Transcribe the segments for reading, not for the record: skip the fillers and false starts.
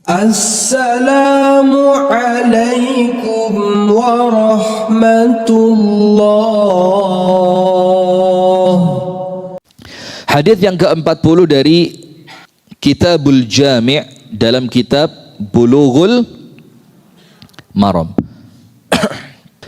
Assalamualaikum warahmatullah. Hadis yang ke-40 dari Kitabul Jami' dalam kitab Bulughul Maram.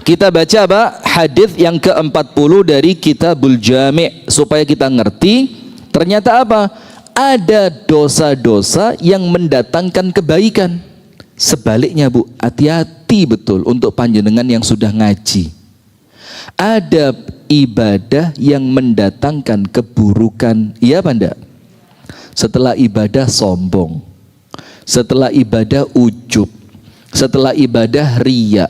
Kita baca apa? Hadis yang ke-40 dari Kitabul Jami' supaya kita ngerti ternyata apa? Ada dosa-dosa yang mendatangkan kebaikan. Sebaliknya Bu, hati-hati betul untuk panjenengan yang sudah ngaji. Ada ibadah yang mendatangkan keburukan. Iya apa enggak? Setelah ibadah sombong, setelah ibadah ujub, setelah ibadah riya,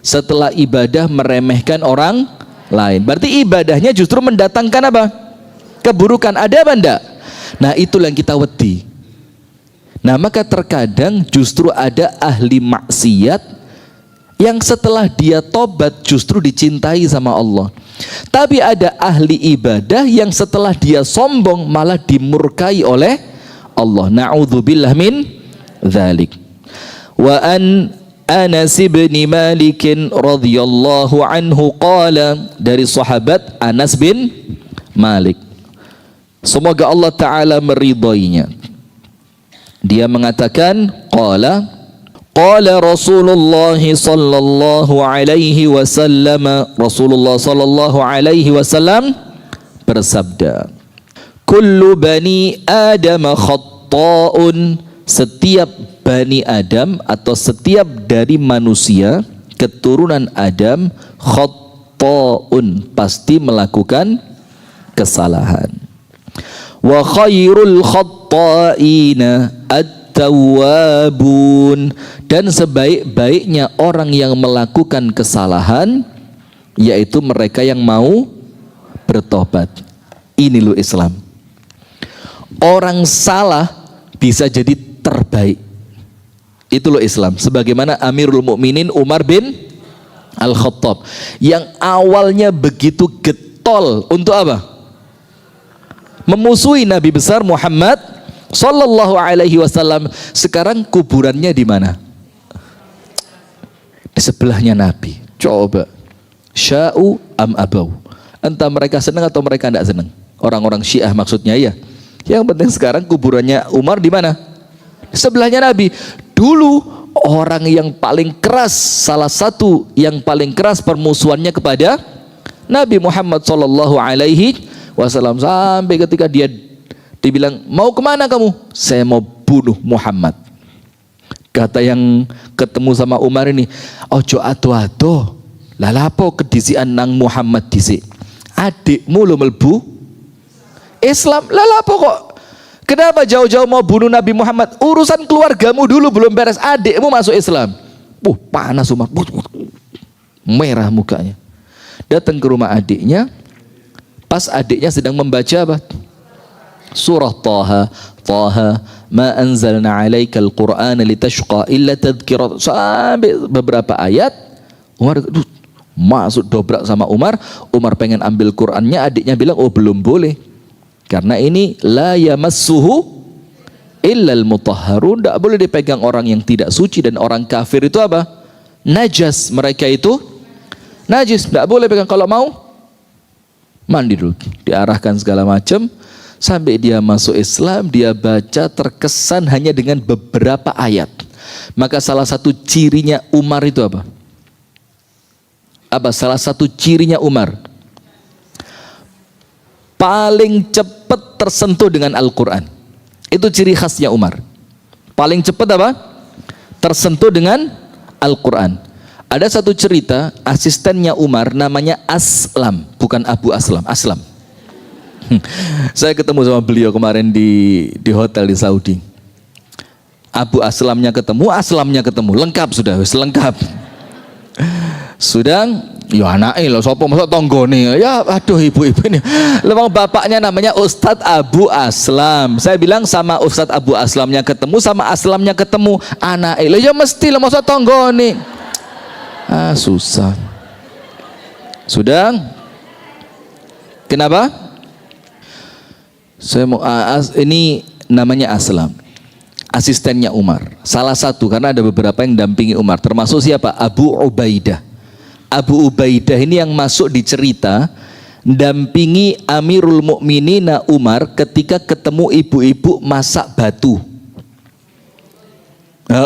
setelah ibadah meremehkan orang lain. Berarti ibadahnya justru mendatangkan apa? Keburukan. Ada apa enggak? Nah itulah yang kita wedi. Nah maka terkadang justru ada ahli maksiat yang setelah dia tobat justru dicintai sama Allah. Tapi ada ahli ibadah yang setelah dia sombong malah dimurkai oleh Allah. Na'udzubillah min dzalik. Wa an Anas bin Malik radhiyallahu anhu qala, dari sahabat Anas bin Malik, semoga Allah Ta'ala meridainya, dia mengatakan qala Rasulullah sallallahu alaihi wasallam, Rasulullah sallallahu alaihi wasallam bersabda, kullu bani Adam khatta'un, setiap bani Adam atau setiap dari manusia keturunan Adam khatta'un, pasti melakukan kesalahan. Wa khairul khatta'ina at-tawwabun, dan sebaik-baiknya orang yang melakukan kesalahan yaitu mereka yang mau bertobat. Ini loh Islam. Orang salah bisa jadi terbaik. Itu loh Islam. Sebagaimana Amirul Mukminin Umar bin Al-Khattab yang awalnya begitu getol untuk apa? Memusuhi Nabi besar Muhammad sallallahu alaihi wasallam. Sekarang kuburannya di mana? Di sebelahnya Nabi. Coba. Sya'u am abau. Entah mereka senang atau mereka tidak senang. Orang-orang Syiah maksudnya ya. Yang penting sekarang kuburannya Umar di mana? Di sebelahnya Nabi. Dulu orang yang paling keras, salah satu yang paling keras permusuhannya kepada Nabi Muhammad sallallahu alaihi wasallam, sampai ketika dia dibilang, mau kemana kamu? Saya mau bunuh Muhammad. Kata yang ketemu sama Umar ini, ojo ado-ado, lalapo kedisian nang Muhammad disi, adikmu lo melbu Islam, lalapo kok, kenapa jauh-jauh mau bunuh Nabi Muhammad? Urusan keluargamu dulu belum beres, adikmu masuk Islam. Panas Umar, merah mukanya. Datang ke rumah adiknya, pas adiknya sedang membaca apa? Surah Taha, ma anzalna alaikal qur'ana litashqa illa tadhkirat, sampai beberapa ayat. Umar masuk dobrak sama Umar. Umar pengen ambil Qur'annya, adiknya bilang, oh belum boleh, karena ini la yamassuhu illal mutahharun, tidak boleh dipegang orang yang tidak suci, dan orang kafir itu apa? Najas, mereka itu najis, tidak boleh pegang. Kalau mau mandi dulu, diarahkan segala macam sampai dia masuk Islam. Dia baca terkesan hanya dengan beberapa ayat. Maka salah satu cirinya Umar itu apa? Salah satu cirinya Umar, paling cepat tersentuh dengan Al-Quran. Itu ciri khasnya Umar. Paling cepat apa? Tersentuh dengan Al-Quran. Ada satu cerita, asistennya Umar namanya Aslam, bukan Abu Aslam, Aslam. Saya ketemu sama beliau kemarin di hotel di Saudi. Abu Aslamnya ketemu, Aslamnya ketemu, lengkap sudah, lengkap. Sudah, ya anaknya lo sopo masuk tonggone, ya aduh ibu-ibu ini. Lemang bapaknya namanya Ustadz Abu Aslam. Saya bilang sama Ustadz Abu Aslamnya ketemu, sama Aslamnya ketemu, anaknya lo ya mesti lo masuk tonggone. Susah. Sudah. Kenapa? Saya mau ini namanya Aslam. asistennya Umar. Salah satu, karena ada beberapa yang dampingi Umar. Termasuk siapa? Abu Ubaidah. Abu Ubaidah ini yang masuk di cerita dampingi Amirul Mukminina Umar ketika ketemu ibu-ibu masak batu.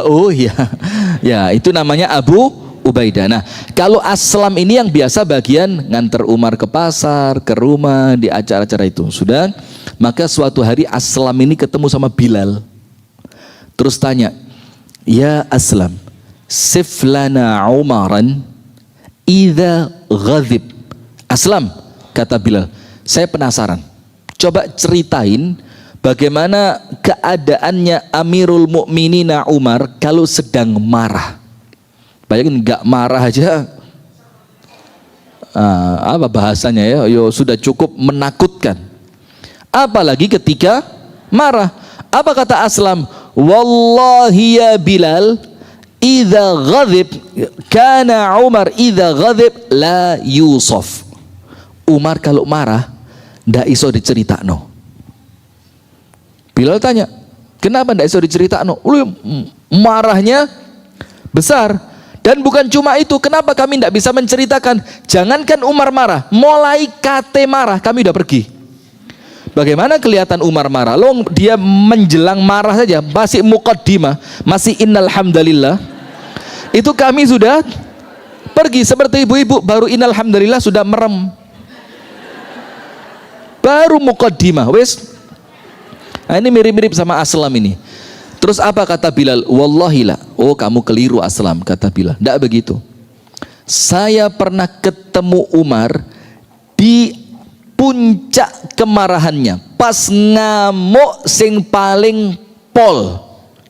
Oh ya, ya itu namanya Abu Ubaidah. Nah, kalau Aslam ini yang biasa bagian nganter Umar ke pasar, ke rumah, di acara-acara itu. Sudah, maka suatu hari Aslam ini ketemu sama Bilal. Terus tanya, ya Aslam, sif lana Umaran idza ghadib. Aslam, kata Bilal, saya penasaran. Coba ceritain bagaimana keadaannya Amirul Mukminina Umar kalau sedang marah. Bayangin nggak marah aja, apa bahasanya ya? Yo sudah cukup menakutkan. Apalagi ketika marah. Apa kata Aslam? Wallahi ya Bilal, idza ghadib kana Umar idza ghadib la yusaf. Umar kalau marah ndak iso diceritakno. Bilal tanya, kenapa ndak iso diceritakno? Marahnya besar. Dan bukan cuma itu, kenapa kami ndak bisa menceritakan? Jangankan Umar marah, mulai kate marah kami udah pergi. Bagaimana kelihatan Umar marah? Loh, dia menjelang marah saja, masih muqaddimah, masih innal hamdalillah. Itu kami sudah pergi. Seperti ibu-ibu baru innal hamdalillah sudah merem. Baru muqaddimah, wes. Nah, ini mirip-mirip sama Aslam ini. Terus apa kata Bilal? Wallahi la. Oh, kamu keliru Aslam, kata Bilal. Tidak begitu. Saya pernah ketemu Umar di puncak kemarahannya, pas ngamuk sing paling pol,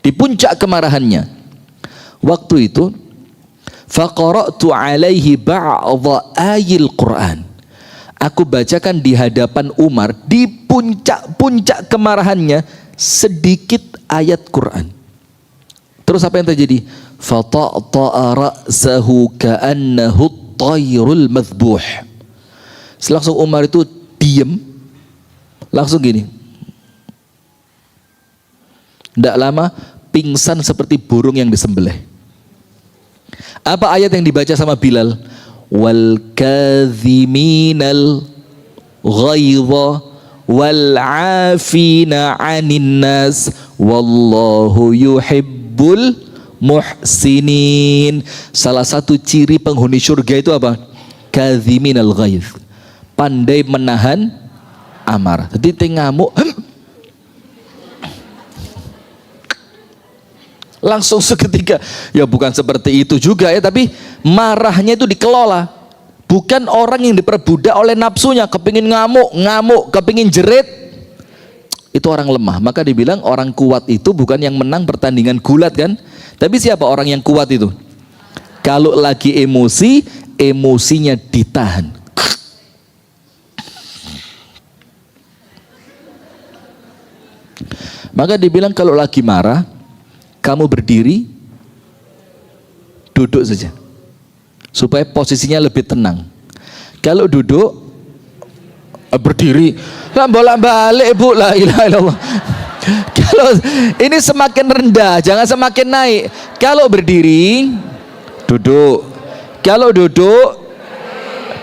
di puncak kemarahannya. Waktu itu faqara'tu alaihi ba'dha ayil Quran. Aku bacakan di hadapan Umar di puncak-puncak kemarahannya sedikit ayat Quran. Terus apa yang terjadi? Fata'ta'a ra'sahu ka'annahu at-tayrul madhbuh. Langsung Umar itu diam, langsung gini. Tidak lama pingsan seperti burung yang disembelih. Apa ayat yang dibaca sama Bilal? Wal kadhiminal ghaidha wal 'afina 'anil nas wallahu yuhibbul muhsinin. Salah satu ciri penghuni surga itu apa? Kadhiminal ghaidh, pandai menahan amarah. Jadi tengamuk langsung seketika, ya bukan seperti itu juga ya, tapi marahnya itu dikelola. Bukan orang yang diperbudak oleh nafsunya, kepingin ngamuk, kepingin jerit. Itu orang lemah. Maka dibilang orang kuat itu bukan yang menang pertandingan gulat kan, tapi siapa orang yang kuat itu? Kalau lagi emosi, emosinya ditahan. Maka dibilang kalau lagi marah, kamu berdiri, duduk saja, supaya posisinya lebih tenang. Kalau duduk, berdiri, bolak-balik bu, la ilaha illallah. Kalau ini semakin rendah, jangan semakin naik. Kalau berdiri, duduk. Kalau duduk,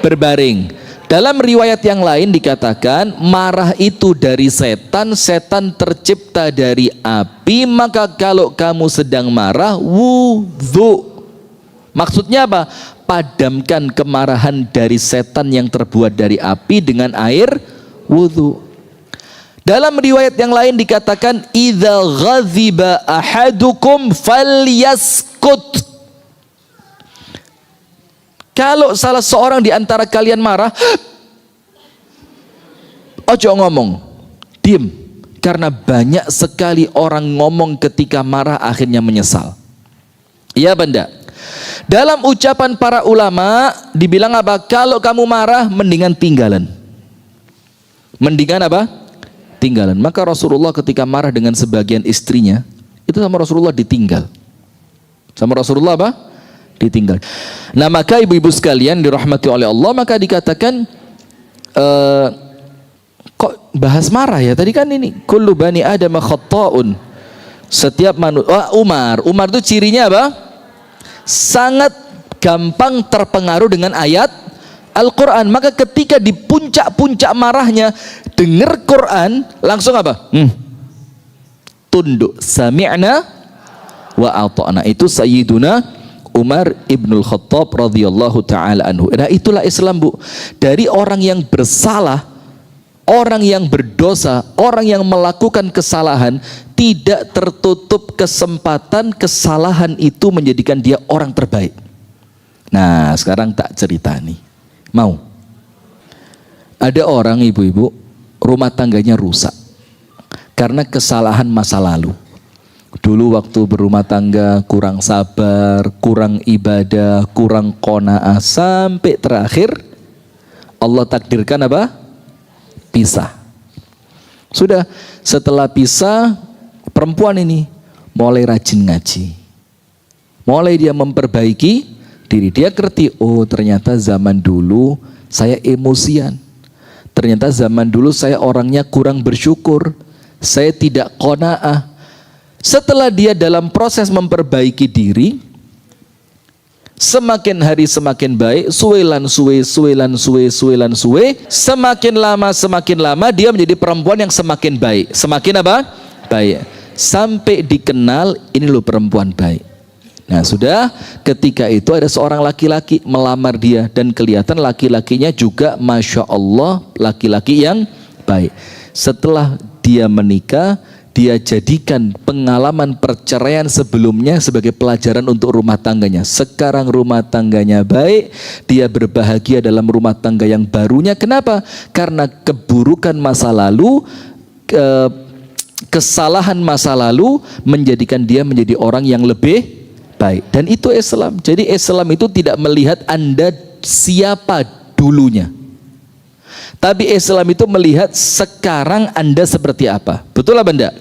berbaring. Dalam riwayat yang lain dikatakan marah itu dari setan, setan tercipta dari api. Maka kalau kamu sedang marah, wudhu. Maksudnya apa? Padamkan kemarahan dari setan yang terbuat dari api dengan air wudhu. Dalam riwayat yang lain dikatakan idza ghadhiba ahadukum falyaskut. Kalau salah seorang di antara kalian marah, ojo ngomong, diem. Karena banyak sekali orang ngomong ketika marah akhirnya menyesal. Iya benda. Dalam ucapan para ulama dibilang apa? Kalau kamu marah mendingan tinggalan. Mendingan apa? Tinggalan. Maka Rasulullah ketika marah dengan sebagian istrinya, itu sama Rasulullah ditinggal. Sama Rasulullah apa? Ditinggal. Nah maka ibu-ibu sekalian dirahmati oleh Allah, maka dikatakan kok bahas marah ya? Tadi kan ini kullu bani adam khatta'un. Setiap manusia, Umar itu cirinya apa? Sangat gampang terpengaruh dengan ayat Al-Quran. Maka ketika di puncak-puncak marahnya dengar Quran, langsung apa? Tunduk. Sami'na wa ata'na. Itu Sayyiduna Umar ibnul Khattab radhiyallahu ta'ala anhu. Nah itulah Islam, Bu. Dari orang yang bersalah, orang yang berdosa, orang yang melakukan kesalahan, tidak tertutup kesempatan kesalahan itu menjadikan dia orang terbaik. Nah sekarang tak cerita nih. Mau? Ada orang, ibu-ibu, rumah tangganya rusak karena kesalahan masa lalu. Dulu waktu berumah tangga kurang sabar, kurang ibadah, kurang qanaah, sampai terakhir Allah takdirkan apa? Pisah. Sudah, setelah pisah, perempuan ini mulai rajin ngaji, mulai dia memperbaiki diri. Dia ngerti, oh ternyata zaman dulu saya emosian, ternyata zaman dulu saya orangnya kurang bersyukur, saya tidak qanaah. Setelah dia dalam proses memperbaiki diri, semakin hari semakin baik, semakin lama dia menjadi perempuan yang semakin baik. Semakin apa? Baik. Sampai dikenal, ini loh perempuan baik. Nah sudah, ketika itu ada seorang laki-laki melamar dia, dan kelihatan laki-lakinya juga Masya Allah laki-laki yang baik. Setelah dia menikah, dia jadikan pengalaman perceraian sebelumnya sebagai pelajaran untuk rumah tangganya. Sekarang rumah tangganya baik, dia berbahagia dalam rumah tangga yang barunya. Kenapa? Karena keburukan masa lalu, kesalahan masa lalu menjadikan dia menjadi orang yang lebih baik. Dan itu Islam. Jadi Islam itu tidak melihat Anda siapa dulunya, tapi Islam itu melihat sekarang Anda seperti apa. Betul lah Benda?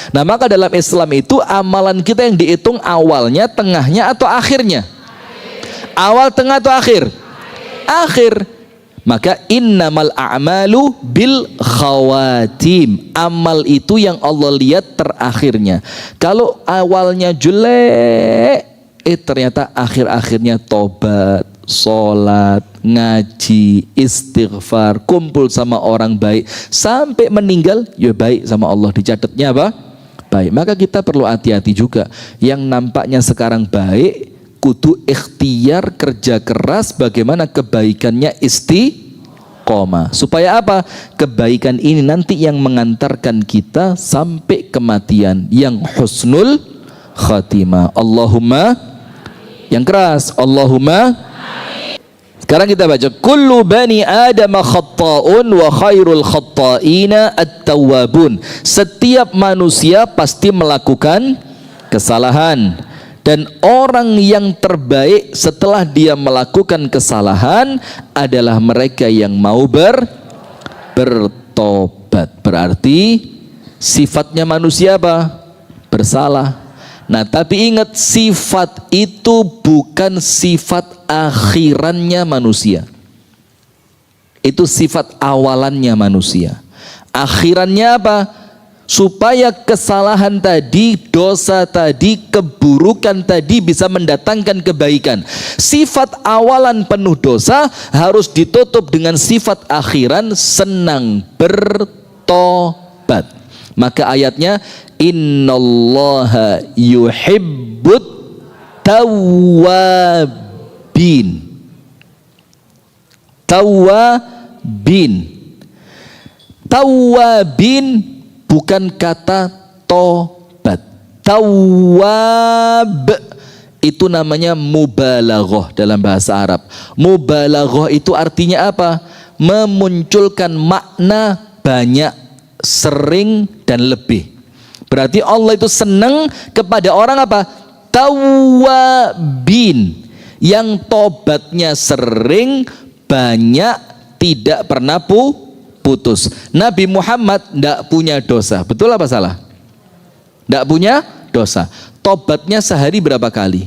Nah maka dalam Islam itu amalan kita yang dihitung awalnya, tengahnya atau akhirnya? Awal, tengah atau akhir? Akhir. Maka innamal a'malu bil khawatim. Amal itu yang Allah lihat terakhirnya. Kalau awalnya jelek, ternyata akhir-akhirnya tobat, sholat, ngaji, istighfar, kumpul sama orang baik, sampai meninggal ya baik sama Allah, dicatatnya apa? Baik. Maka kita perlu hati-hati juga. Yang nampaknya sekarang baik, kudu ikhtiar, kerja keras bagaimana kebaikannya istiqomah. Supaya apa? Kebaikan ini nanti yang mengantarkan kita sampai kematian yang husnul khatimah. Allahumma, yang keras, Allahumma. Sekarang kita baca, kullu bani Adam khatta'un wa khairul khatta'ina at-tawwabun. Setiap manusia pasti melakukan kesalahan, dan orang yang terbaik setelah dia melakukan kesalahan adalah mereka yang mau bertobat. Berarti sifatnya manusia apa? Bersalah. Nah tapi ingat, sifat itu bukan sifat akhirannya manusia, itu sifat awalannya manusia. Akhirannya apa? Supaya kesalahan tadi, dosa tadi, keburukan tadi bisa mendatangkan kebaikan. Sifat awalan penuh dosa harus ditutup dengan sifat akhiran senang bertobat. Maka ayatnya, innallaha yuhibbut tawwabin. Tawwabin bukan kata tobat. Tawwab itu namanya mubalaghah dalam bahasa Arab. Mubalaghah itu artinya apa? Memunculkan makna banyak, sering, dan lebih. Berarti Allah itu senang kepada orang apa? Tawwabin, yang tobatnya sering, banyak, tidak pernah putus. Nabi Muhammad tidak punya dosa. Betul apa salah? Tidak punya dosa. Tobatnya sehari berapa kali?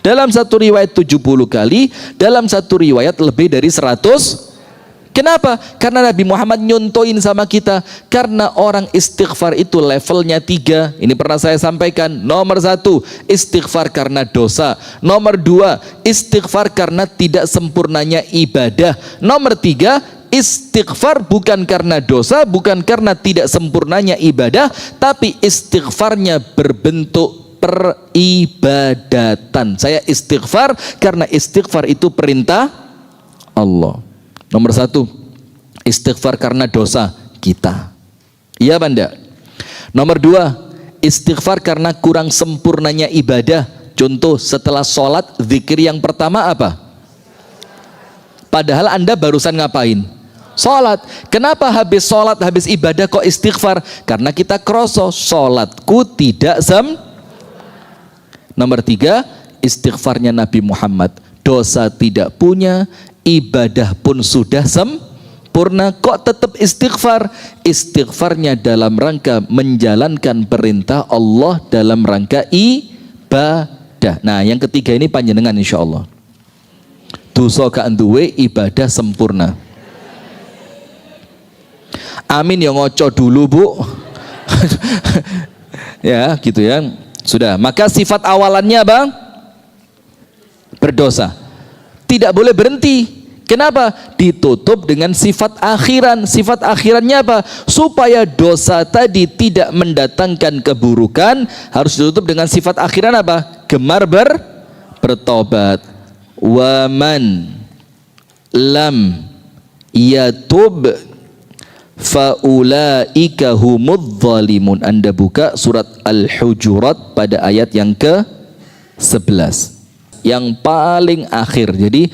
Dalam satu riwayat 70 kali, dalam satu riwayat lebih dari 100 Kenapa? Karena Nabi Muhammad nyontoin sama kita. Karena orang istighfar itu levelnya 3. Ini pernah saya sampaikan. Nomor 1, istighfar karena dosa. Nomor 2, istighfar karena tidak sempurnanya ibadah. Nomor 3, istighfar bukan karena dosa, bukan karena tidak sempurnanya ibadah, tapi istighfarnya berbentuk peribadatan. Saya istighfar karena istighfar itu perintah Allah. Nomor 1, istighfar karena dosa kita. Iya Banda. Nomor 2, istighfar karena kurang sempurnanya ibadah. Contoh, setelah sholat, zikir yang pertama apa? Padahal Anda barusan ngapain? Sholat. Kenapa habis sholat, habis ibadah kok istighfar? Karena kita kroso, sholatku tidak Nomor 3, istighfarnya Nabi Muhammad. Dosa tidak punya, ibadah pun sudah sempurna, kok tetap istighfar? Istighfarnya dalam rangka menjalankan perintah Allah, dalam rangka ibadah. Nah, yang ketiga ini panjenengan insyaallah. Dosa gak duwe, ibadah sempurna. Amin ya, ngoco dulu Bu. Ya gitu ya. Sudah, maka sifat awalannya apa? Berdosa. Tidak boleh berhenti. Kenapa? Ditutup dengan sifat akhiran. Sifat akhirannya apa? Supaya dosa tadi tidak mendatangkan keburukan, harus ditutup dengan sifat akhiran apa? Gemar bertobat. Waman lam yatub faulaika humudz zalimun. Anda buka surat Al-Hujurat pada ayat yang ke-11. Yang paling akhir. Jadi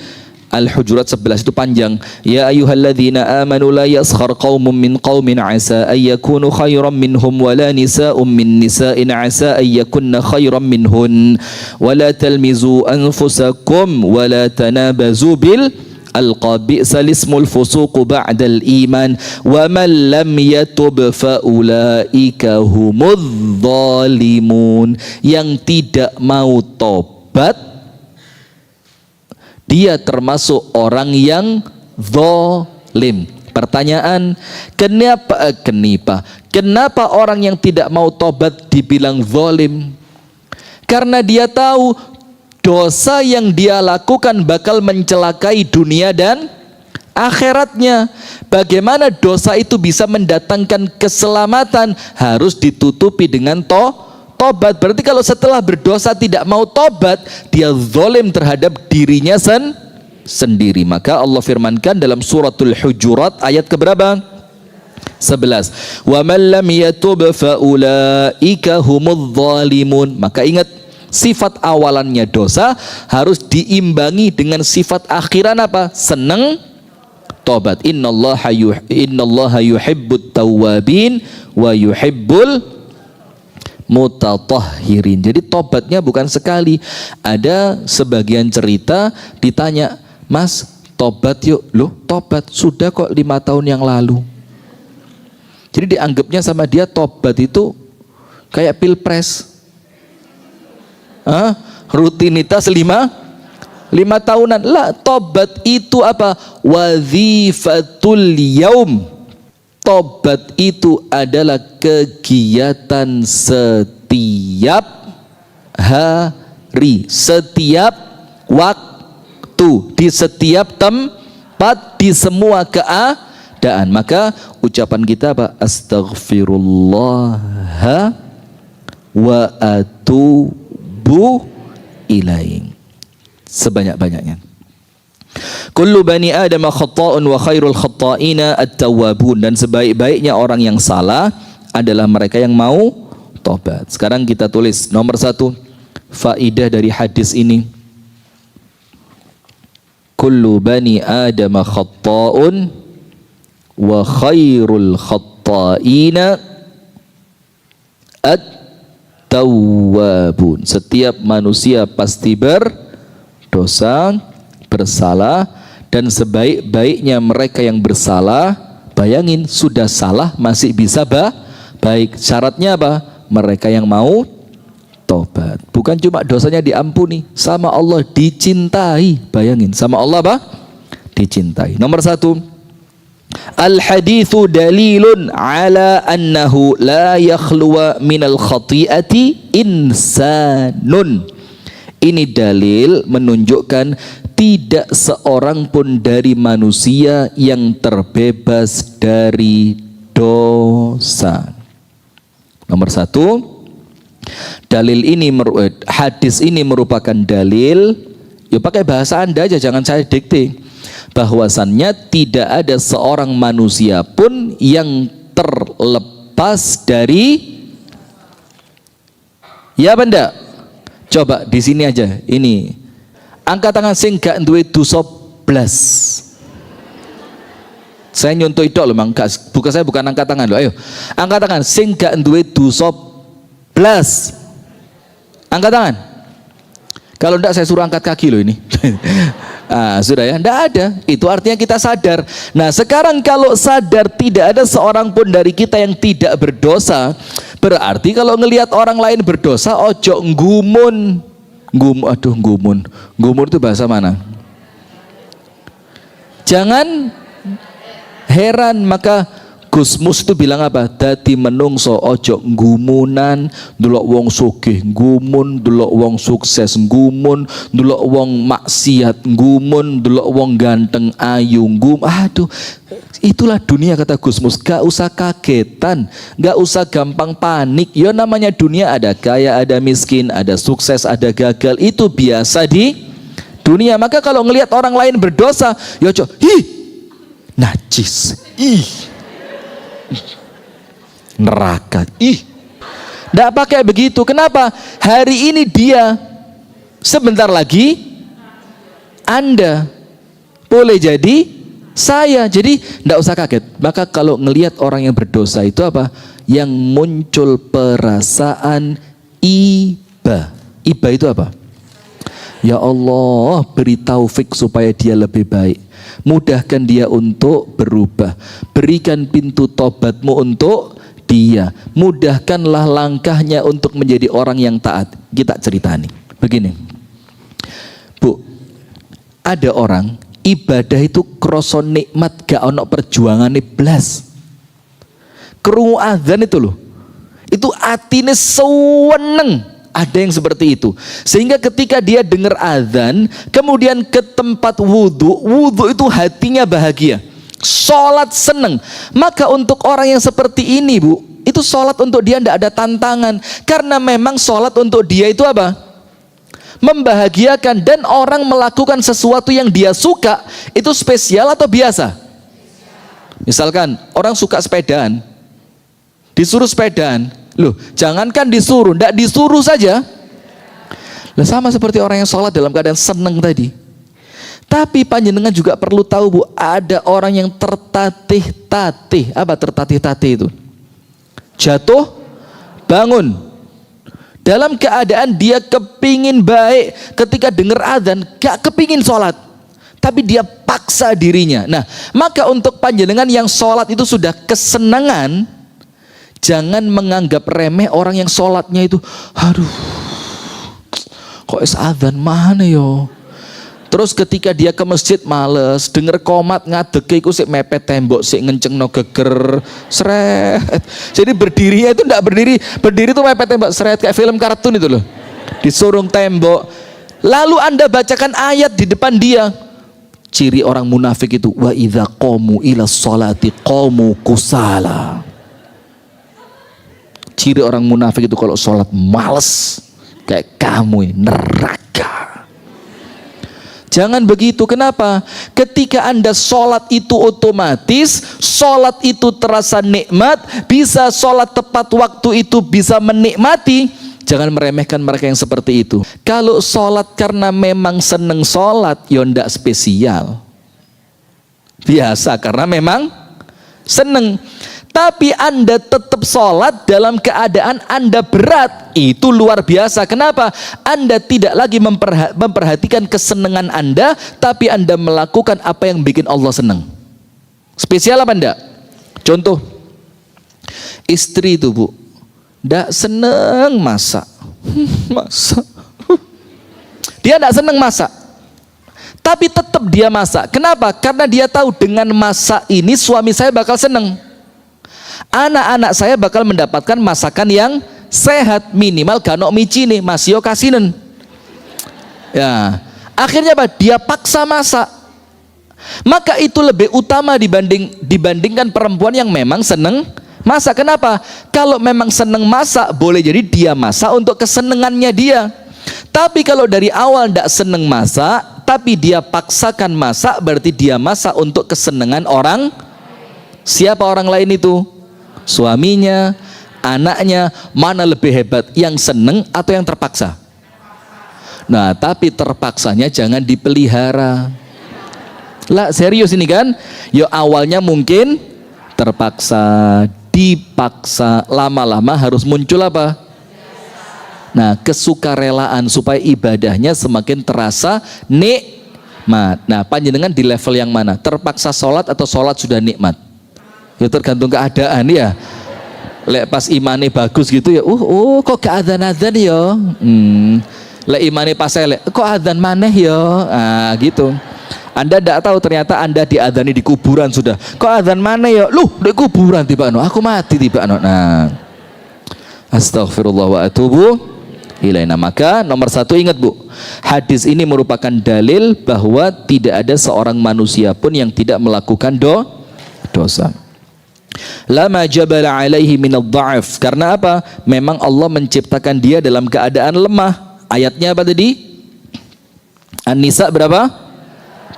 Al-Hujurat 11 itu panjang. Ya ayyuhalladzina amanu la yaskhar qaumun min qaumin asa ay yakunu khairan minhum wala nisa'un min nisa'in asa ay yakunna khairan minhun wala talmizu anfusakum wala tanabazu bil alqab bi'sal ismul fusuq ba'dal iman wa man lam yatub fa ulaika humudz zalimun. Yang tidak mau tobat, dia termasuk orang yang zalim. Pertanyaan, kenapa orang yang tidak mau tobat dibilang zalim? Karena dia tahu dosa yang dia lakukan bakal mencelakai dunia dan akhiratnya. Bagaimana dosa itu bisa mendatangkan keselamatan? Harus ditutupi dengan tobat. Berarti kalau setelah berdosa tidak mau tobat, dia zalim terhadap dirinya sendiri. Maka Allah firmankan dalam suratul Hujurat ayat keberapa? 11. Wa man lam yatub fa ulaika humudz zalimun. Maka ingat, sifat awalannya dosa harus diimbangi dengan sifat akhiran apa? Senang tobat. Innallaha yuhibbut tawwabin wa yuhibbul mutatahhirin. Jadi tobatnya bukan sekali. Ada sebagian cerita ditanya, Mas tobat yuk. Loh tobat? Sudah kok 5 tahun yang lalu. Jadi dianggapnya sama dia tobat itu kayak pilpres. Rutinitas 5 tahunan. Lah, tobat itu apa? Wazifatul yaum. Tobat itu adalah kegiatan setiap hari, setiap waktu, di setiap tempat, di semua keadaan. Maka ucapan kita apa? Astaghfirullah wa atubu ilaih. Sebanyak-banyaknya. Kullu bani Adam khata'un wa khairul khata'ina at-tawwabun. Dan sebaik-baiknya orang yang salah adalah mereka yang mau tobat. Sekarang kita tulis nomor 1 faidah dari hadis ini. Kullu bani Adam khata'un wa khairul khata'ina at-tawwabun. Setiap manusia pasti berdosa, bersalah, dan sebaik-baiknya mereka yang bersalah, bayangin sudah salah masih bisa baik. Syaratnya apa? Mereka yang mau tobat. Bukan cuma dosanya diampuni, sama Allah dicintai. Bayangin, sama Allah apa? Dicintai. Nomor 1, Al-haditsu dalilun ala annahu la yakhluwa minal khati'ati insanun. Ini dalil menunjukkan tidak seorang pun dari manusia yang terbebas dari dosa. Nomor satu, hadis ini merupakan dalil, ya pakai bahasa Anda aja, jangan saya dikte, bahwasannya tidak ada seorang manusia pun yang terlepas dari, ya benda. Coba di sini aja, ini angkat tangan sing gak duwe dosa blas. Saya nyontoh itu loh, saya bukan angkat tangan loh. Ayo, angkat tangan sing gak duwe dosa blas. Angkat tangan. Kalau enggak saya suruh angkat kaki loh ini. Sudah ya, enggak ada. Itu artinya kita sadar. Nah sekarang kalau sadar tidak ada seorang pun dari kita yang tidak berdosa, berarti kalau ngelihat orang lain berdosa, ojo nggumun. Nggumun itu bahasa mana? Jangan heran, maka Gus Mus itu bilang apa? Dadi menungso ojo nggumunan, ndelok wong sugih nggumun, ndelok wong sukses nggumun, ndelok wong maksiat nggumun, ndelok wong ganteng ayu aduh, itulah dunia kata Gus Mus. Gak usah kagetan, gak usah gampang panik. Ya namanya dunia, ada kaya, ada miskin, ada sukses, ada gagal. Itu biasa di dunia. Maka kalau ngelihat orang lain berdosa, ya ojo, najis, neraka, nggak pakai begitu. Kenapa? Hari ini dia, sebentar lagi Anda, boleh jadi saya. Jadi nggak usah kaget. Maka kalau ngelihat orang yang berdosa itu apa? Yang muncul perasaan iba. Iba itu apa? Ya Allah, beri taufik supaya dia lebih baik. Mudahkan dia untuk berubah. Berikan pintu tobatmu untuk dia. Mudahkanlah langkahnya untuk menjadi orang yang taat. Kita ceritani begini, Bu, ada orang ibadah itu kroso nikmat, gak ono perjuangan blas. Krungu azan itu loh, itu atine seneng. Ada yang seperti itu, sehingga ketika dia dengar azan kemudian ke tempat wudhu itu hatinya bahagia, sholat seneng. Maka untuk orang yang seperti ini, Bu, itu sholat untuk dia tidak ada tantangan, karena memang sholat untuk dia itu apa? Membahagiakan. Dan orang melakukan sesuatu yang dia suka itu spesial atau biasa? Misalkan orang suka sepedaan, disuruh sepedaan, loh, jangankan disuruh, ndak disuruh saja. Lah sama seperti orang yang sholat dalam keadaan seneng tadi. Tapi panjenengan juga perlu tahu, Bu, ada orang yang tertatih-tatih. Apa tertatih-tatih itu? Jatuh, bangun. Dalam keadaan dia kepingin baik, ketika dengar azan gak kepingin sholat, tapi dia paksa dirinya. Nah, maka untuk panjenengan yang sholat itu sudah kesenangan, jangan menganggap remeh orang yang sholatnya itu, aduh, kok azan mana yo. Terus ketika dia ke masjid males, denger komat ngadeke iku sik mepet tembok, sik ngencengno geger, seret. Jadi berdirinya itu enggak berdiri tuh mepet tembok, seret, kayak film kartun itu loh. Disurung tembok. Lalu Anda bacakan ayat di depan dia. Ciri orang munafik itu, wa idza qamu ila sholati qamu kusala. Ciri orang munafik itu kalau sholat males, kayak kamu, neraka. Jangan begitu. Kenapa? Ketika Anda sholat itu otomatis, sholat itu terasa nikmat, bisa sholat tepat waktu itu bisa menikmati. Jangan meremehkan mereka yang seperti itu. Kalau sholat karena memang seneng sholat, ya ndak spesial, biasa karena memang seneng. Tapi Anda tetap sholat dalam keadaan Anda berat, itu luar biasa. Kenapa? Anda tidak lagi memperhatikan kesenangan Anda, tapi Anda melakukan apa yang bikin Allah senang. Spesial apa enggak? Contoh, istri itu, Bu, enggak seneng masak. Masak. Dia enggak seneng masak. tapi tetap dia masak. Kenapa? Karena dia tahu dengan masak ini suami saya bakal seneng, anak-anak saya bakal mendapatkan masakan yang sehat, minimal ganok micine masih kasinen. Ya, akhirnya apa? Dia paksa masak. Maka itu lebih utama dibandingkan perempuan yang memang seneng masak. Kenapa? Kalau memang seneng masak, boleh jadi dia masak untuk kesenengannya dia. Tapi kalau dari awal tidak seneng masak, tapi dia paksakan masak, berarti dia masak untuk kesenengan orang. Siapa orang lain itu? Suaminya, anaknya. Mana lebih hebat, yang seneng atau yang terpaksa? Nah, tapi terpaksanya jangan dipelihara. Lah serius ini kan? Ya awalnya mungkin terpaksa, dipaksa, lama-lama harus muncul apa? Nah, kesukarelaan supaya ibadahnya semakin terasa nikmat. Nah, panjenengan di level yang mana? Terpaksa sholat atau sholat sudah nikmat? Ya tergantung keadaan ya. Lek pas imane bagus gitu ya, kok gak adzan-adzan ya. Lek imane pas elek, kok adzan maneh ya. Ah gitu. Anda tidak tahu ternyata Anda diadzani di kuburan sudah. Kok adzan mana ya? Loh, di kuburan tiba no. Aku mati tiba no. Nah, astagfirullah wa atubu ilaina. Maka nomor satu ingat Bu, hadis ini merupakan dalil bahwa tidak ada seorang manusia pun yang tidak melakukan dosa. Lama jabala alaihi minad dha'af. Karena apa? Memang Allah menciptakan dia dalam keadaan lemah. Ayatnya apa tadi? An-Nisa berapa?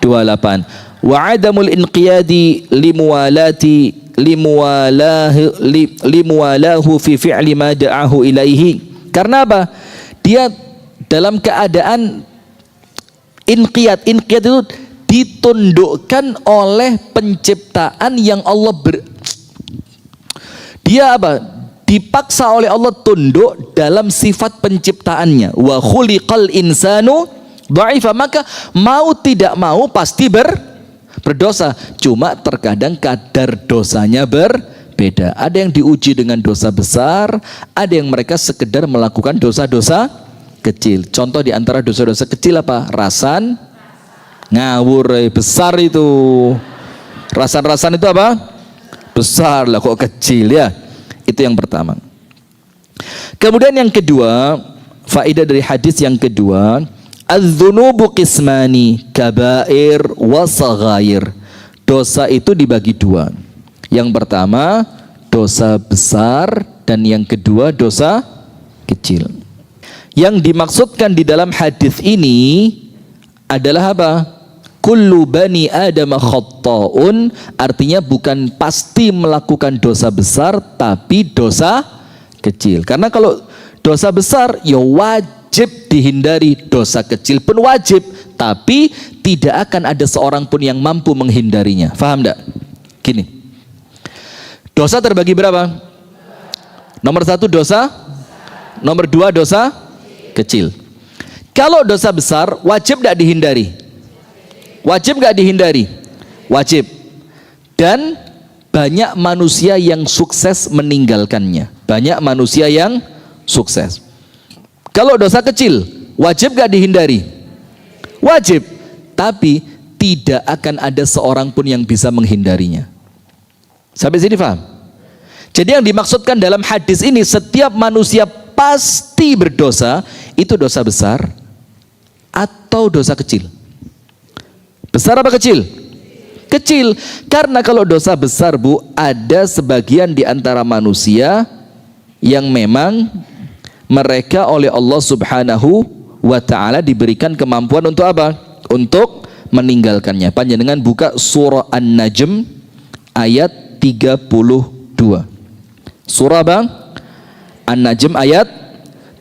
28. Wa adamul inqiyadi limuwalahu fi fi'li ma da'ahu ilaihi. Karena apa? Dia dalam keadaan inqiyad itu ditundukkan oleh penciptaan yang Allah dia apa? Dipaksa oleh Allah tunduk dalam sifat penciptaannya. Wa khuliqal insanu dha'ifa, maka mau tidak mau pasti berdosa. Cuma terkadang kadar dosanya berbeda. Ada yang diuji dengan dosa besar, ada yang mereka sekedar melakukan dosa-dosa kecil. Contoh di antara dosa-dosa kecil apa? Rasan ngawur besar itu. Rasan-rasan itu apa? Besar lah, kok kecil ya. Itu yang pertama. Kemudian yang kedua, faedah dari hadis yang kedua, az-dzunubu qismani kabair wa saghair. Dosa itu dibagi dua. Yang pertama dosa besar dan yang kedua dosa kecil. Yang dimaksudkan di dalam hadis ini adalah apa? Kullu bani Adam khatta'un, artinya bukan pasti melakukan dosa besar tapi dosa kecil. Karena kalau dosa besar ya wajib dihindari, dosa kecil pun wajib, tapi tidak akan ada seorang pun yang mampu menghindarinya. Faham enggak? Gini, dosa terbagi berapa? Nomor satu dosa, nomor dua dosa kecil. Kalau dosa besar wajib enggak dihindari? Wajib enggak dihindari? Wajib. Dan banyak manusia yang sukses meninggalkannya. Banyak manusia yang sukses. Kalau dosa kecil, wajib gak dihindari? Wajib, tapi tidak akan ada seorang pun yang bisa menghindarinya. Sampai sini paham? Jadi yang dimaksudkan dalam hadis ini, setiap manusia pasti berdosa, itu dosa besar atau dosa kecil? Besar apa kecil? Kecil. Karena kalau dosa besar Bu, ada sebagian di antara manusia yang memang mereka oleh Allah Subhanahu wa ta'ala diberikan kemampuan untuk apa? Untuk meninggalkannya. Panjenengan buka surah An-Najm ayat 32. Surah apa? An-Najm ayat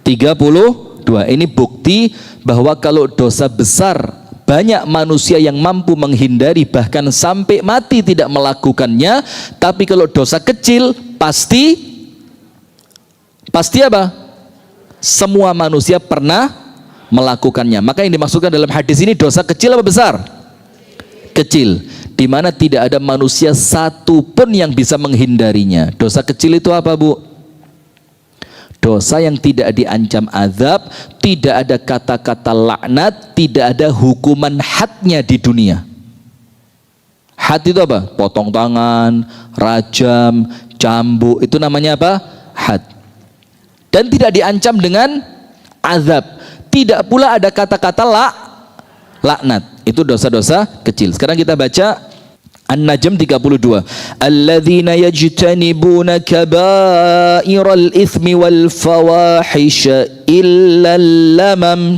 32. Ini bukti bahwa kalau dosa besar banyak manusia yang mampu menghindari, bahkan sampai mati tidak melakukannya. Tapi kalau dosa kecil pasti apa? Semua manusia pernah melakukannya. Maka yang dimaksudkan dalam hadis ini dosa kecil apa besar? Kecil, di mana tidak ada manusia satu pun yang bisa menghindarinya. Dosa kecil itu apa Bu? Dosa yang tidak diancam azab, tidak ada kata-kata laknat, tidak ada hukuman hadnya di dunia. Had itu apa? Potong tangan, rajam, cambuk, itu namanya apa? Had. Dan tidak diancam dengan azab. Tidak pula ada kata-kata laknat. Itu dosa-dosa kecil. Sekarang kita baca An-Najm 32. Alladzina yajtanibuna kaba'iral itsmi wal fawahisha illal lamam.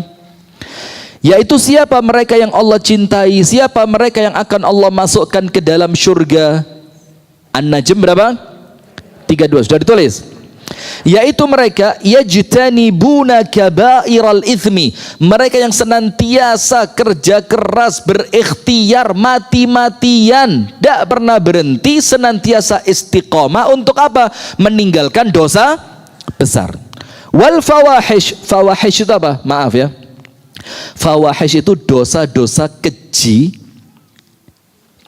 Yaitu siapa mereka yang Allah cintai, siapa mereka yang akan Allah masukkan ke dalam surga. An-Najm berapa? 32. Sudah ditulis? Yaitu mereka yajtanibuna kaba'iral itsmi, mereka yang senantiasa kerja keras, berikhtiar mati-matian, tidak pernah berhenti, senantiasa istiqomah untuk apa? Meninggalkan dosa besar. Wal fawahish, fawahish itu apa? Maaf ya, fawahish itu dosa-dosa keji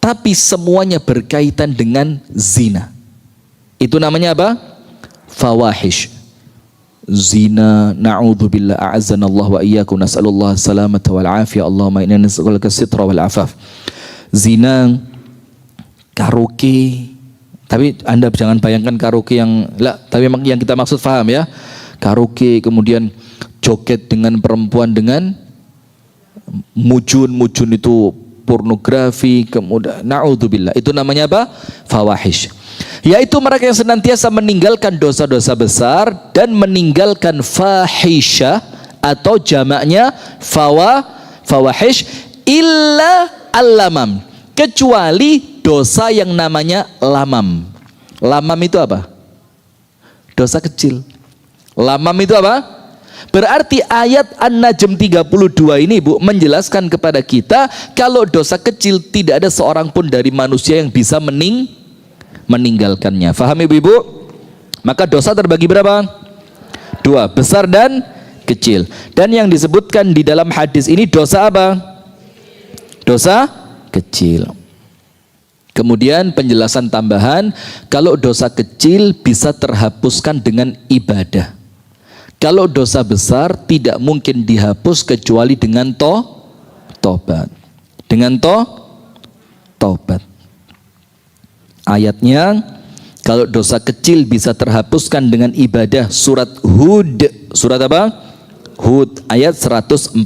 tapi semuanya berkaitan dengan zina. Itu namanya apa? Fawahish. Zina, na'udzubillah, a'azzanallah wa iyyakum, nas'alullah salamata wal afiyah, Allahumma inna nas'aluka sitra wal afaf. Zina, karaoke. Tapi Anda jangan bayangkan karaoke yang tapi memang yang kita maksud paham ya. Karaoke, kemudian joget dengan perempuan dengan mujun itu pornografi, kemudian na'udzubillah. Itu namanya apa? Fawahish. Yaitu mereka yang senantiasa meninggalkan dosa-dosa besar dan meninggalkan fahisha atau jamaknya fawahish illa al-lamam, kecuali dosa yang namanya lamam. Lamam itu apa? Dosa kecil. Lamam itu apa? Berarti ayat An-Najm 32 ini Bu menjelaskan kepada kita kalau dosa kecil tidak ada seorang pun dari manusia yang bisa meninggalkannya. Faham ibu-ibu? Maka dosa terbagi berapa? Dua, besar dan kecil. Dan yang disebutkan di dalam hadis ini dosa apa? Dosa kecil. Kemudian penjelasan tambahan, kalau dosa kecil bisa terhapuskan dengan ibadah. Kalau dosa besar tidak mungkin dihapus kecuali dengan tobat. Dengan tobat. Ayatnya, kalau dosa kecil bisa terhapuskan dengan ibadah, surat Hud. Surat apa? Hud ayat 114.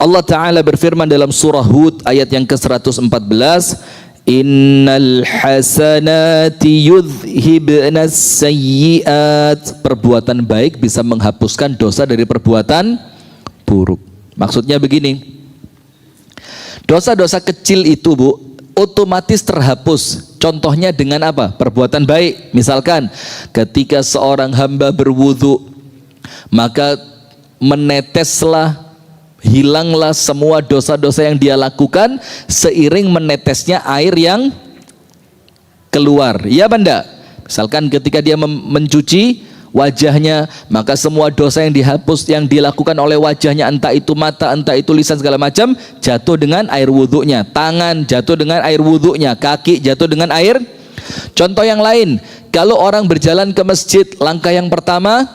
Allah Ta'ala berfirman dalam surah Hud ayat yang ke-114, Innal hasanati yudhibnas sayyiat. Perbuatan baik bisa menghapuskan dosa dari perbuatan buruk. Maksudnya begini, dosa-dosa kecil itu Bu otomatis terhapus. Contohnya dengan apa? Perbuatan baik. Misalkan ketika seorang hamba berwudu, maka meneteslah, hilanglah semua dosa-dosa yang dia lakukan seiring menetesnya air yang keluar. Iya benda. Misalkan ketika dia mencuci wajahnya, maka semua dosa yang dihapus yang dilakukan oleh wajahnya, entah itu mata, entah itu lisan, segala macam, jatuh dengan air wudhunya. Tangan jatuh dengan air wudhunya, kaki jatuh dengan air. Contoh yang lain, kalau orang berjalan ke masjid, langkah yang pertama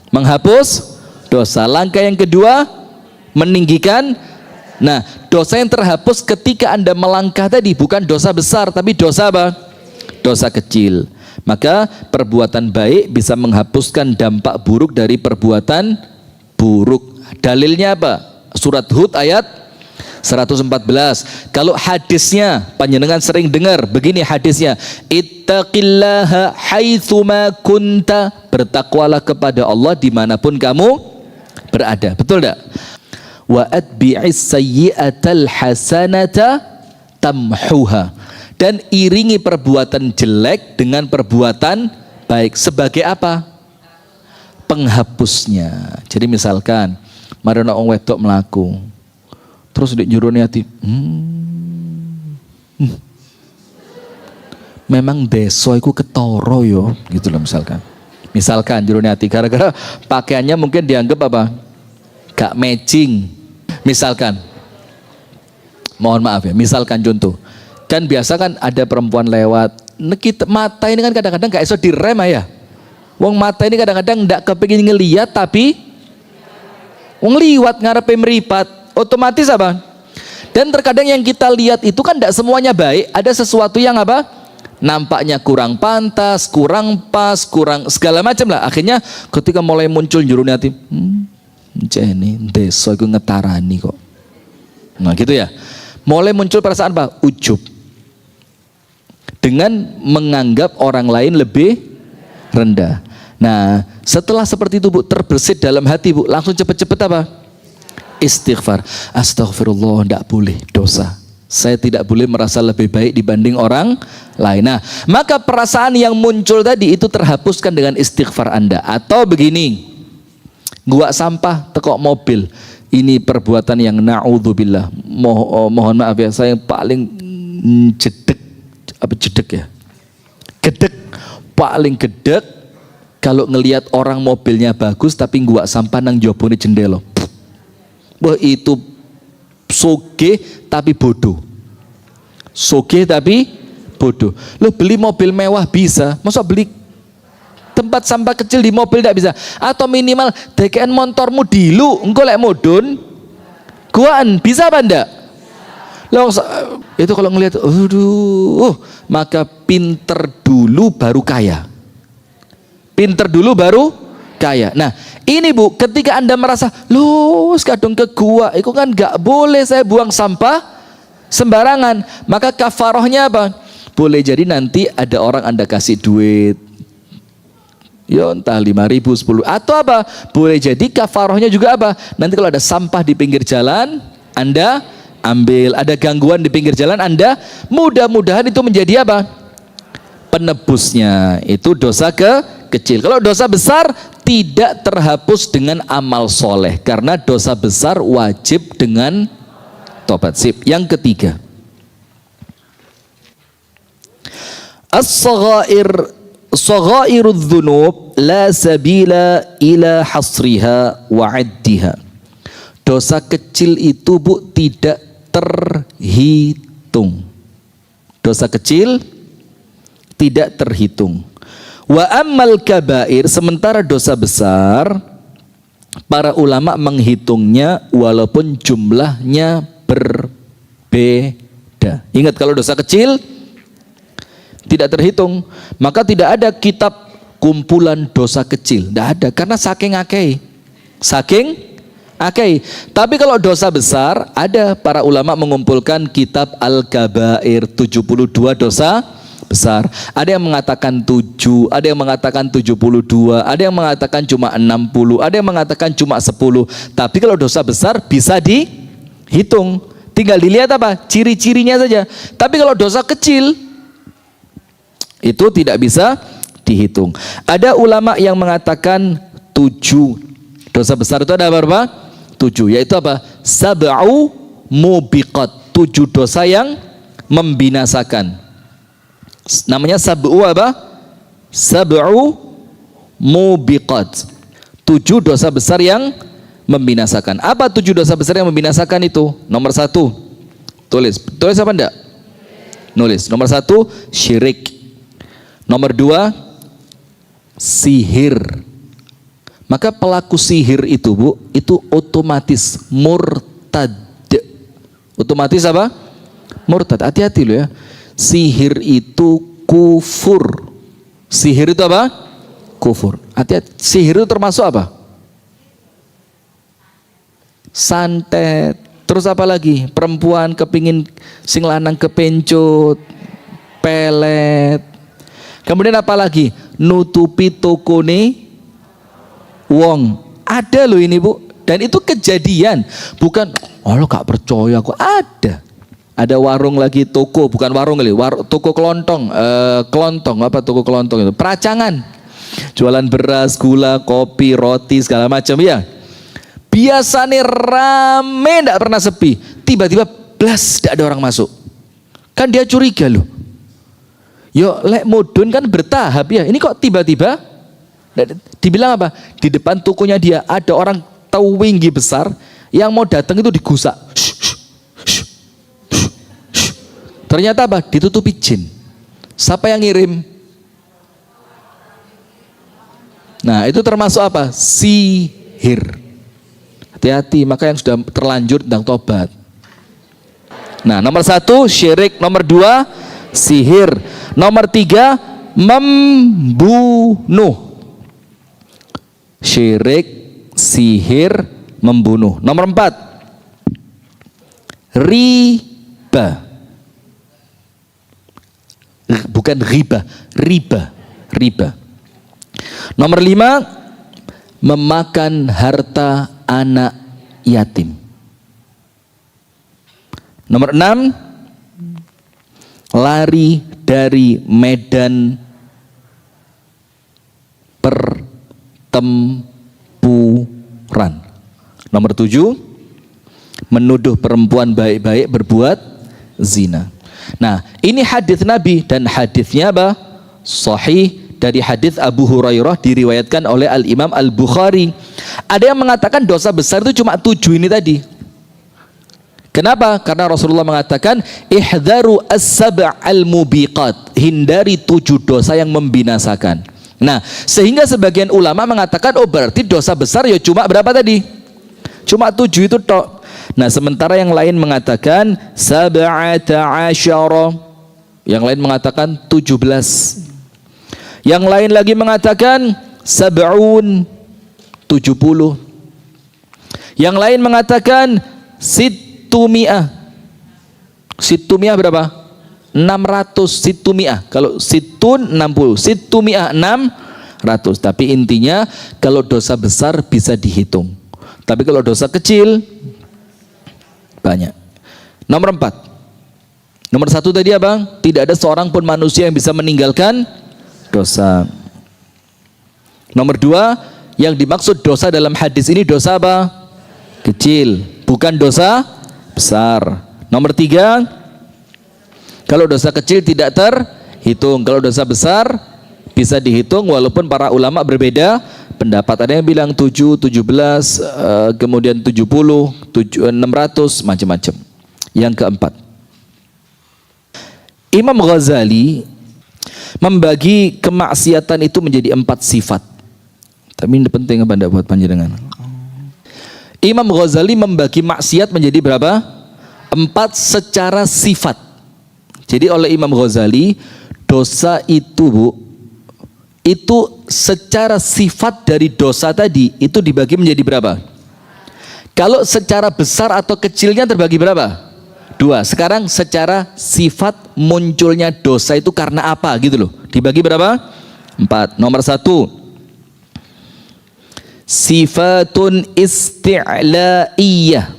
menghapus dosa, langkah yang kedua meninggikan. Nah, dosa yang terhapus ketika Anda melangkah tadi bukan dosa besar, tapi dosa apa? Dosa kecil. Maka perbuatan baik bisa menghapuskan dampak buruk dari perbuatan buruk. Dalilnya apa? Surat Hud ayat 114. Kalau hadisnya panjenengan sering dengar, begini hadisnya, ittaqillaha haitsuma kunta, bertakwalah kepada Allah dimanapun kamu berada. Betul tak? Wa atbi'is sayyi'atal hasanata tamhuha, dan iringi perbuatan jelek dengan perbuatan baik. Sebagai apa? Penghapusnya. Jadi misalkan mari ana wong wedok mlaku, terus nek jurone ati memang desa iku ketara yo, gitu loh misalkan. Misalkan jurone ati gara-gara pakaiannya mungkin dianggap apa? Gak matching. Misalkan, mohon maaf ya, misalkan contoh, kan biasa kan ada perempuan lewat, kita mata ini kan kadang-kadang gak iso direm ya. Wong mata ini kadang-kadang ndak kepengin ngelihat tapi wong liwat ngarepe meripat, otomatis apa? Dan terkadang yang kita lihat itu kan ndak semuanya baik, ada sesuatu yang apa? Nampaknya kurang pantas, kurang pas, kurang segala macam lah. Akhirnya ketika mulai muncul jurune hati, jene desa iku ngetarani kok. Nah, gitu ya. Mulai muncul perasaan apa? Ujub. Dengan menganggap orang lain lebih rendah. Nah, setelah seperti itu Bu, terbersit dalam hati Bu, langsung cepet-cepet apa? Istighfar. Astagfirullah, tidak boleh dosa. Saya tidak boleh merasa lebih baik dibanding orang lain. Nah, maka perasaan yang muncul tadi itu terhapuskan dengan istighfar Anda. Atau begini, gua sampah tekok mobil. Ini perbuatan yang na'udzubillah. Mohon maaf ya, saya yang paling jedek ya? Gedek, paling gedek kalau ngelihat orang mobilnya bagus tapi gua sampah nang jobone jendela. Wah, itu soge tapi bodoh. Soge tapi bodoh. Lo beli mobil mewah bisa, masa beli tempat sampah kecil di mobil tidak bisa? Atau minimal DKN motormu dilu, engko lek mudun guaan bisa apa ndak? Lo itu kalau ngelihat, maka pinter dulu baru kaya. Pinter dulu baru kaya. Nah, ini Bu, ketika Anda merasa, loh, kadung ke gua, itu kan nggak boleh saya buang sampah sembarangan. Maka kafarohnya apa? Boleh jadi nanti ada orang Anda kasih duit, ya entah 5.000, 10, atau apa? Boleh jadi kafarohnya juga apa? Nanti kalau ada sampah di pinggir jalan, Anda ambil. Ada gangguan di pinggir jalan, Anda mudah-mudahan itu menjadi apa? Penebusnya. Itu dosa kecil. Kalau dosa besar tidak terhapus dengan amal soleh, karena dosa besar wajib dengan tobat. Sip. Yang ketiga, as-saghairudz dzunub la sabila ila hasriha wa 'addiha. Dosa kecil itu Bu tidak terhitung. Dosa kecil tidak terhitung. Wa ammal kabair, sementara dosa besar para ulama menghitungnya walaupun jumlahnya berbeda. Ingat, kalau dosa kecil tidak terhitung, maka tidak ada kitab kumpulan dosa kecil, tidak ada, karena saking akei. Tapi kalau dosa besar, ada para ulama mengumpulkan kitab Al-Kabair, 72 dosa besar. Ada yang mengatakan 7, ada yang mengatakan 72, ada yang mengatakan cuma 60, ada yang mengatakan cuma 10. Tapi kalau dosa besar bisa dihitung, tinggal dilihat apa? Ciri-cirinya saja. Tapi kalau dosa kecil itu tidak bisa dihitung. Ada ulama yang mengatakan 7 dosa besar itu ada berapa? 7, yaitu apa? Sab'u mubiqat, 7 dosa yang membinasakan. Namanya sab'u apa? Sab'u mubiqat, 7 dosa besar yang membinasakan. Apa 7 dosa besar yang membinasakan itu? Nomor 1, tulis apa enggak? Nulis. Nomor 1, syirik. Nomor 2, sihir. Maka pelaku sihir itu Bu, itu otomatis murtad. Otomatis apa? Murtad. Hati-hati loh ya. Sihir itu kufur. Sihir itu apa? Kufur. Hati-hati. Sihir itu termasuk apa? Santet. Terus apa lagi? Perempuan kepingin sing lanang kepencut, pelet. Kemudian apa lagi? Nutupi tokone wong. Ada loh ini Bu. Dan itu kejadian. Bukan, oh lo gak percaya kok. Ada warung lagi, toko, bukan warung kali, toko kelontong, toko kelontong itu, peracangan, jualan beras, gula, kopi, roti, segala macam ya. Biasanya rame, tidak pernah sepi. Tiba-tiba blas, tidak ada orang masuk. Kan dia curiga loh. Yo, lek mudun kan bertahap ya. Ini kok tiba-tiba? Dibilang apa? Di depan tokonya dia ada orang tawinggi besar yang mau datang itu digusak. Ternyata apa? Ditutupi jin. Siapa yang ngirim? Nah, itu termasuk apa? Sihir. Hati-hati, maka yang sudah terlanjur tentang tobat. Nah, nomor 1 syirik, nomor 2 sihir, nomor 3 membunuh. Syirik, sihir, membunuh. Nomor 4 riba. Bukan riba, riba. Nomor 5 memakan harta anak yatim. Nomor 6 lari dari medan pertempuran. Nomor 7 menuduh perempuan baik-baik berbuat zina. Nah, ini hadis Nabi, dan hadisnya apa? Sahih, dari hadis Abu Hurairah, diriwayatkan oleh Al-Imam Al-Bukhari. Ada yang mengatakan dosa besar itu cuma 7 ini tadi. Kenapa? Karena Rasulullah mengatakan ihdharu as-sab'al mubiqat, hindari 7 dosa yang membinasakan. Nah, sehingga sebagian ulama mengatakan, oh berarti dosa besar ya cuma berapa tadi? Cuma 7 itu tok. Nah, sementara yang lain mengatakan sab'ata asyara, yang lain mengatakan 17, yang lain lagi mengatakan sab'un, 70, yang lain mengatakan situmi'ah. Situmi'ah berapa? 600. Situmi'ah, kalau situn 60, situmi'ah 600. Tapi intinya kalau dosa besar bisa dihitung, tapi kalau dosa kecil banyak. Nomor 4, nomor 1 tadi apa? Tidak ada seorang pun manusia yang bisa meninggalkan dosa. Nomor 2, yang dimaksud dosa dalam hadis ini dosa apa? Kecil, bukan dosa besar. Nomor 3, kalau dosa kecil tidak terhitung, kalau dosa besar bisa dihitung, walaupun para ulama berbeda pendapat. Ada yang bilang 7, 17, kemudian 70, 600, macam-macam. Yang keempat, Imam Ghazali membagi kemaksiatan itu menjadi 4 sifat. Tapi ini penting apa enggak buat panjenengan? Imam Ghazali membagi maksiat menjadi berapa? 4 secara sifat. Jadi oleh Imam Ghazali, dosa itu itu secara sifat dari dosa tadi itu dibagi menjadi berapa? Kalau secara besar atau kecilnya terbagi berapa? 2. Sekarang secara sifat munculnya dosa itu karena apa gitu loh. Dibagi berapa? 4. Nomor 1, sifatun isti'la'iyah.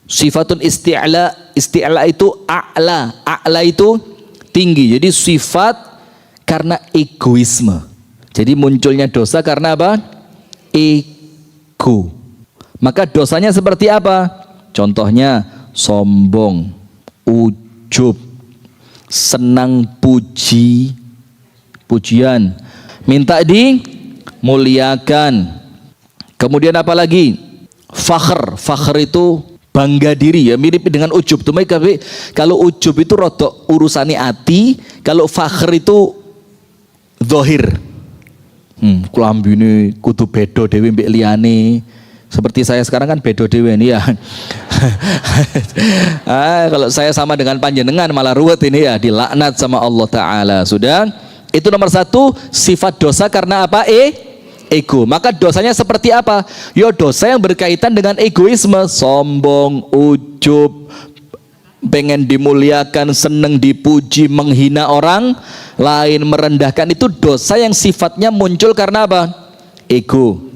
Sifatun isti'la, isti'la itu a'la, a'la itu tinggi. Jadi sifat karena egoisme. Jadi munculnya dosa karena apa? Ego. Maka dosanya seperti apa? Contohnya sombong, ujub, senang pujian, minta dimuliakan. Kemudian apa lagi? Fakhr. Fakhr itu bangga diri, ya mirip dengan ujub. Tapi kalau ujub itu rodok urusannya hati, kalau fakhr itu zahir. Klambine kudu beda dhewe mbek liyane. Seperti saya sekarang kan beda dhewe ini ya. Kalau saya sama dengan panjenengan malah ruwet ini ya, dilaknat sama Allah Ta'ala. Sudah, itu nomor 1, sifat dosa karena apa? Ego. Maka dosanya seperti apa? Yo dosa yang berkaitan dengan egoisme, sombong, ujub, pengen dimuliakan, seneng dipuji, menghina orang lain, merendahkan, itu dosa yang sifatnya muncul karena apa? Ego.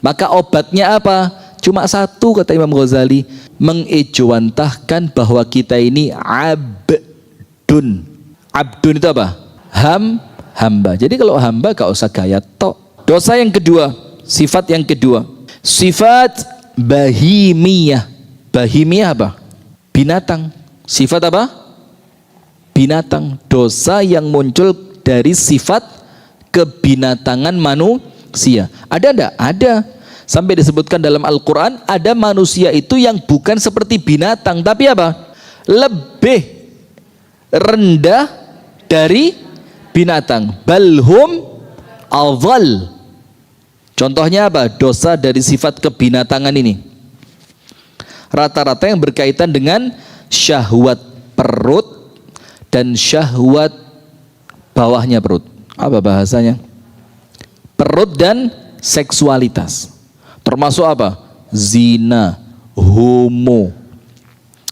Maka obatnya apa? Cuma 1 kata Imam Ghazali, mengejawantahkan bahwa kita ini abdun. Abdun itu apa? Hamba. Jadi kalau hamba gak usah gaya tok. Dosa yang kedua, sifat yang kedua, sifat bahimiyah. Bahimiyah apa? Binatang. Sifat apa? Binatang. Dosa yang muncul dari sifat kebinatangan manusia. Ada enggak? Ada. Sampai disebutkan dalam Al-Quran, ada manusia itu yang bukan seperti binatang, tapi apa? Lebih rendah dari binatang. Balhum adhal. Contohnya apa? Dosa dari sifat kebinatangan ini. Rata-rata yang berkaitan dengan syahwat perut dan syahwat bawahnya perut. Apa bahasanya? Perut dan seksualitas. Termasuk apa? Zina, homo,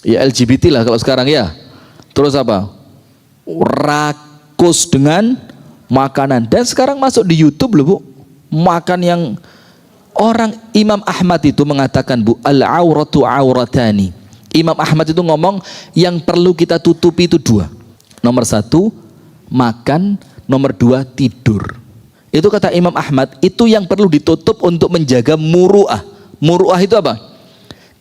ya LGBT lah kalau sekarang ya. Terus apa? Rakus dengan makanan. Dan sekarang masuk di YouTube loh Bu, makan yang orang. Imam Ahmad itu mengatakan Bu, al-auratu auratani. Imam Ahmad itu ngomong yang perlu kita tutupi itu dua. Nomor satu makan, nomor dua tidur. Itu kata Imam Ahmad, itu yang perlu ditutup untuk menjaga muru'ah. Muru'ah itu apa?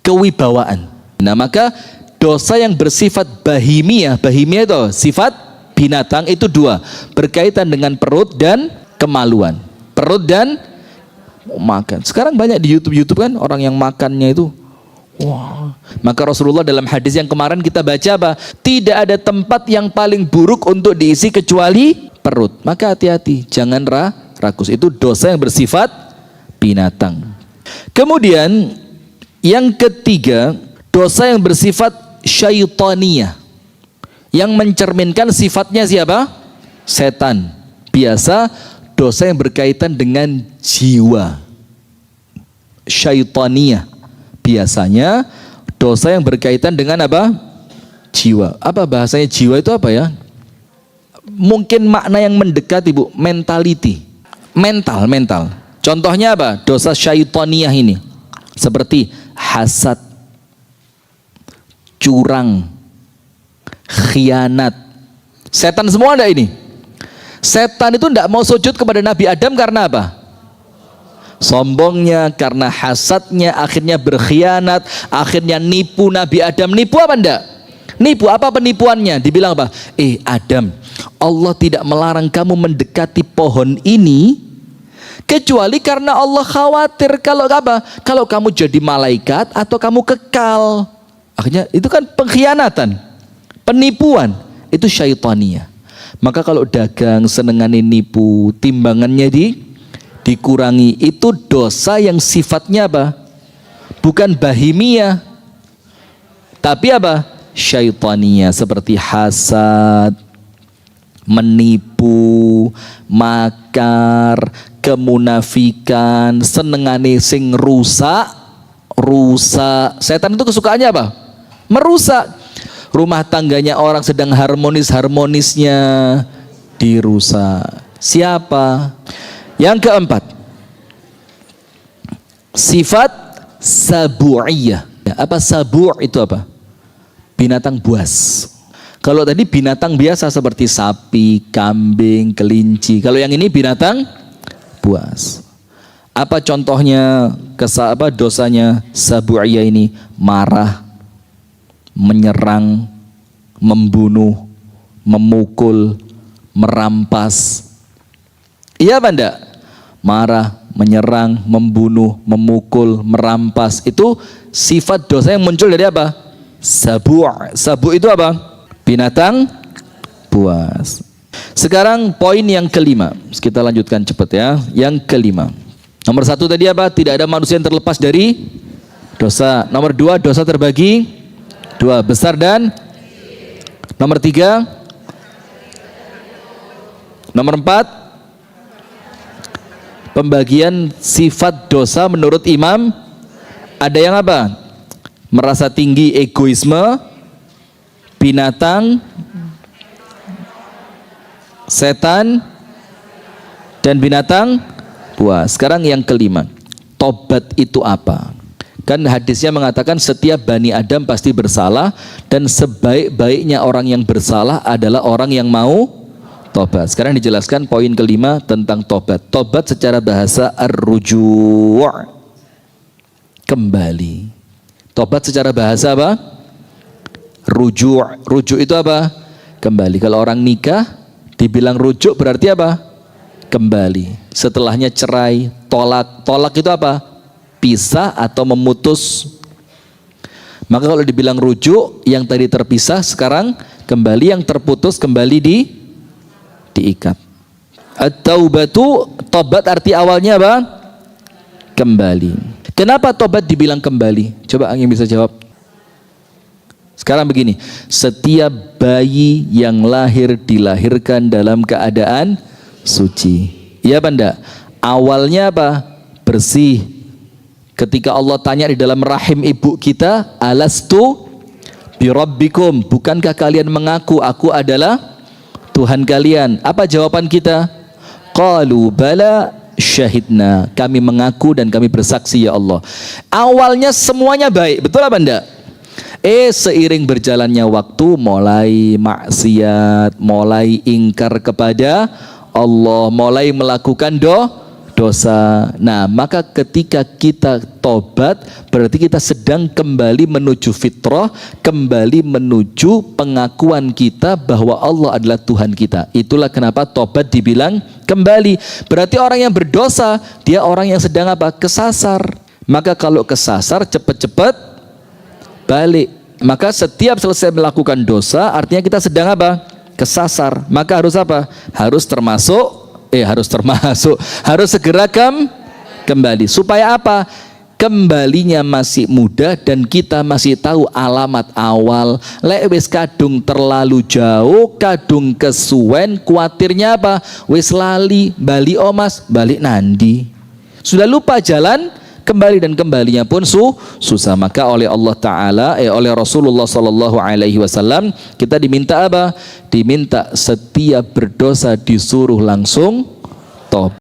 Kewibawaan. Nah maka dosa yang bersifat bahimiyah, bahimiyah itu sifat binatang, itu dua, berkaitan dengan perut dan kemaluan. Perut dan makan. Sekarang banyak di YouTube kan orang yang makannya itu, wah. Maka Rasulullah dalam hadis yang kemarin kita baca apa? Tidak ada tempat yang paling buruk untuk diisi kecuali perut. Maka hati-hati, jangan rakus. Itu dosa yang bersifat binatang. Kemudian yang ketiga, dosa yang bersifat syaitaniyah, yang mencerminkan sifatnya siapa? Setan. Biasa dosa yang berkaitan dengan jiwa. Syaitaniyah biasanya dosa yang berkaitan dengan apa? Jiwa. Apa bahasanya jiwa itu apa ya? Mungkin makna yang mendekat Ibu, mentality. Mental. Contohnya apa? Dosa syaitaniyah ini. Seperti hasad, curang, khianat. Setan semua ada ini. Setan itu tidak mau sujud kepada Nabi Adam karena apa? Sombongnya, karena hasadnya, akhirnya berkhianat, akhirnya nipu Nabi Adam. Nipu apa enggak? Nipu. Apa penipuannya? Dibilang apa? Adam, Allah tidak melarang kamu mendekati pohon ini kecuali karena Allah khawatir kalau apa? Kalau kamu jadi malaikat atau kamu kekal. Akhirnya itu kan pengkhianatan, penipuan. Itu syaitaniyah. Maka kalau dagang senengane nipu, timbangannya dikurangi, itu dosa yang sifatnya apa? Bukan bahimiyah, tapi apa? Syaitaniyah, seperti hasad, menipu, makar, kemunafikan, senengane sing rusak. Setan itu kesukaannya apa? Merusak. Rumah tangganya orang sedang harmonisnya dirusak. Siapa? Yang keempat, sifat sabu'iyah. Apa sabu' itu apa? Binatang buas. Kalau tadi binatang biasa seperti sapi, kambing, kelinci. Kalau yang ini binatang buas. Apa contohnya? Dosanya sabu'iyah ini? Marah, menyerang, membunuh, memukul, merampas. Iya apa enggak? Marah, menyerang, membunuh, memukul, merampas. Itu sifat dosa yang muncul dari apa? Sabu'. Sabu' itu apa? Binatang buas. Sekarang poin yang kelima. Kita lanjutkan cepat ya. Yang kelima. Nomor satu tadi apa? Tidak ada manusia yang terlepas dari dosa. Nomor dua, dosa terbagi dua, besar dan. Nomor tiga. Nomor empat, pembagian sifat dosa menurut imam. Ada yang apa? Merasa tinggi, egoisme, binatang, setan, dan binatang buas. Sekarang yang kelima, tobat itu apa? Kan hadisnya mengatakan setiap Bani Adam pasti bersalah, dan sebaik-baiknya orang yang bersalah adalah orang yang mau tobat. Sekarang dijelaskan poin kelima tentang tobat. Tobat secara bahasa ar-ruju', kembali. Tobat secara bahasa apa? Ruju'. Ruju' itu apa? Kembali. Kalau orang nikah dibilang rujuk berarti apa? Kembali. Setelahnya cerai, tolak. Tolak itu apa? Pisah atau memutus. Maka kalau dibilang rujuk, yang tadi terpisah sekarang kembali, yang terputus kembali diikat. At-taubatu, tobat arti awalnya apa? Kembali. Kenapa tobat dibilang kembali? Coba yang bisa jawab. Sekarang begini, setiap bayi yang lahir dilahirkan dalam keadaan suci. Iya apa enggak? Awalnya apa? Bersih. Ketika Allah tanya di dalam rahim ibu kita, alastu birabbikum, bukankah kalian mengaku aku adalah Tuhan kalian? Apa jawaban kita? Qalu bala syahidna, kami mengaku dan kami bersaksi ya Allah. Awalnya semuanya baik, betul apa enggak? Seiring berjalannya waktu mulai maksiat, mulai ingkar kepada Allah, mulai melakukan dosa. Nah, maka ketika kita tobat berarti kita sedang kembali menuju fitrah, kembali menuju pengakuan kita bahwa Allah adalah Tuhan kita. Itulah kenapa tobat dibilang kembali. Berarti orang yang berdosa, dia orang yang sedang apa? Kesasar. Maka kalau kesasar, cepat-cepat balik. Maka setiap selesai melakukan dosa, artinya kita sedang apa? Kesasar. Maka harus apa? Harus segera kembali. Supaya apa? Kembalinya masih mudah dan kita masih tahu alamat awal. Lek wis kadung terlalu jauh, kadung kesuwen, kuatirnya apa? Wis lali, bali omas, balik nandi. Sudah lupa jalan, kembali dan kembalinya pun susah. Maka oleh Allah Ta'ala, oleh Rasulullah Sallallahu Alaihi Wasallam kita diminta apa? Diminta setiap berdosa disuruh langsung tobat.